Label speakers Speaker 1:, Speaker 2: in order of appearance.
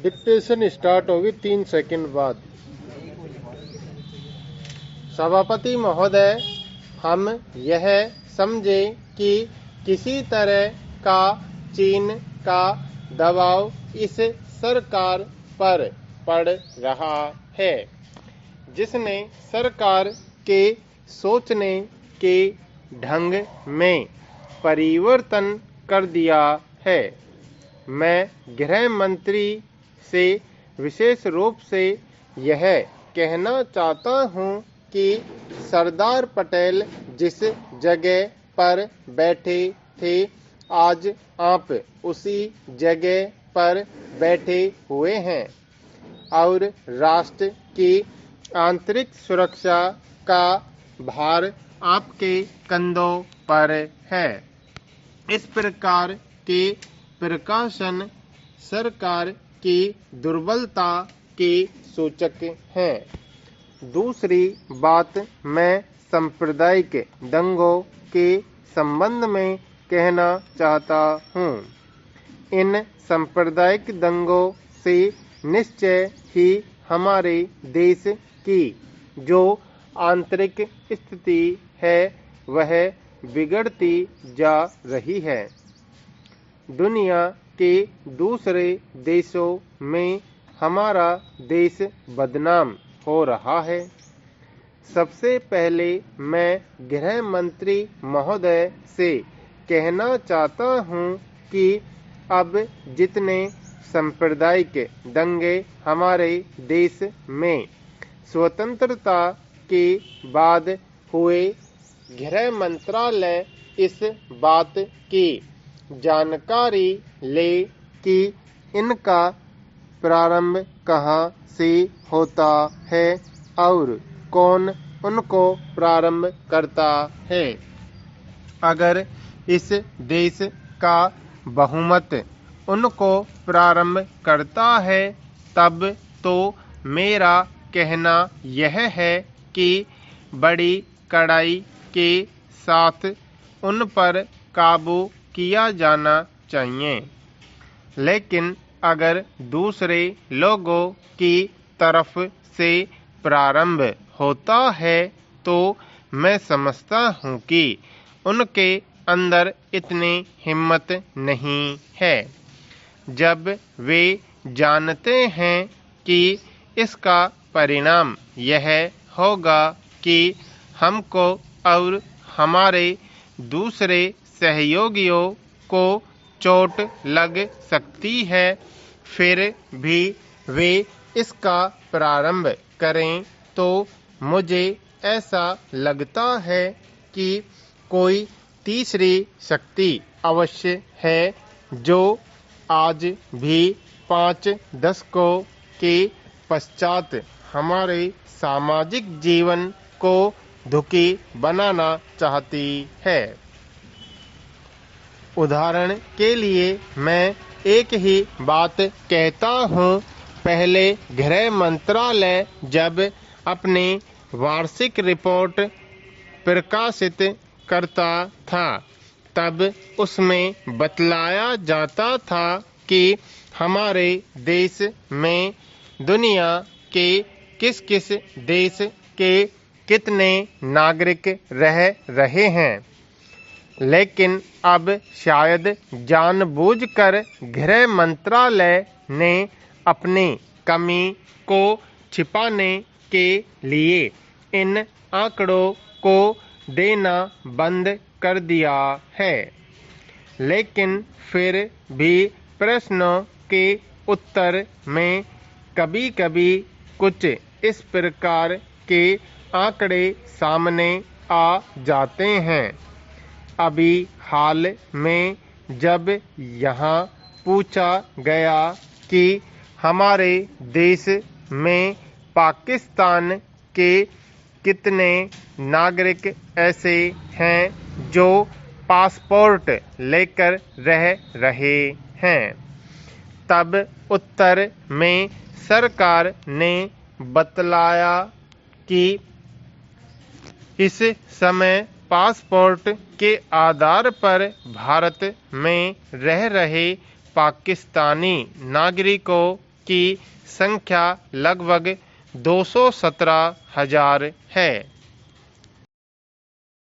Speaker 1: Dictation start होगी 3 second बाद। सभापति महोदय, हम यह समझे कि किसी तरह का चीन का दबाव इस सरकार पर पड़ रहा है, जिसने सरकार के सोचने के ढंग में परिवर्तन कर दिया है। मैं गृह मंत्री से विशेष रूप से यह कहना चाहता हूं कि सरदार पटेल जिस जगह पर बैठे थे, आज आप उसी जगह पर बैठे हुए हैं और राष्ट्र की आंतरिक सुरक्षा का भार आपके कंधों पर है। इस प्रकार के प्रकाशन सरकार की दुर्बलता के सूचक हैं। दूसरी बात मैं सांप्रदायिक दंगों के संबंध में कहना चाहता हूँ। इन सांप्रदायिक दंगों से निश्चय ही हमारे देश की जो आंतरिक स्थिति है वह बिगड़ती जा रही है। दुनिया के दूसरे देशों में हमारा देश बदनाम हो रहा है। सबसे पहले मैं गृह मंत्री महोदय से कहना चाहता हूँ कि अब जितने सांप्रदायिक दंगे हमारे देश में स्वतंत्रता के बाद हुए, गृह मंत्रालय इस बात की जानकारी ले कि इनका प्रारंभ कहाँ से होता है और कौन उनको प्रारंभ करता है। अगर इस देश का बहुमत उनको प्रारंभ करता है, तब तो मेरा कहना यह है कि बड़ी कड़ाई के साथ उन पर काबू किया जाना चाहिए। लेकिन अगर दूसरे लोगों की तरफ से प्रारंभ होता है, तो मैं समझता हूँ कि उनके अंदर इतनी हिम्मत नहीं है। जब वे जानते हैं कि इसका परिणाम यह होगा कि हमको और हमारे दूसरे सहयोगियों को चोट लग सकती है, फिर भी वे इसका प्रारंभ करें, तो मुझे ऐसा लगता है कि कोई तीसरी शक्ति अवश्य है जो आज भी 5 दशकों के पश्चात हमारे सामाजिक जीवन को दुखी बनाना चाहती है। उदाहरण के लिए मैं एक ही बात कहता हूँ। पहले गृह मंत्रालय जब अपनी वार्षिक रिपोर्ट प्रकाशित करता था, तब उसमें बतलाया जाता था कि हमारे देश में दुनिया के किस किस देश के कितने नागरिक रह रहे हैं। लेकिन अब शायद जानबूझकर गृह मंत्रालय ने अपनी कमी को छिपाने के लिए इन आंकड़ों को देना बंद कर दिया है। लेकिन फिर भी प्रश्नों के उत्तर में कभी-कभी कुछ इस प्रकार के आंकड़े सामने आ जाते हैं। अभी हाल में जब यहाँ पूछा गया कि हमारे देश में पाकिस्तान के कितने नागरिक ऐसे हैं जो पासपोर्ट लेकर रह रहे हैं, तब उत्तर में सरकार ने बतलाया कि इस समय पासपोर्ट के आधार पर भारत में रह रहे पाकिस्तानी नागरिकों की संख्या लगभग 217,000 है।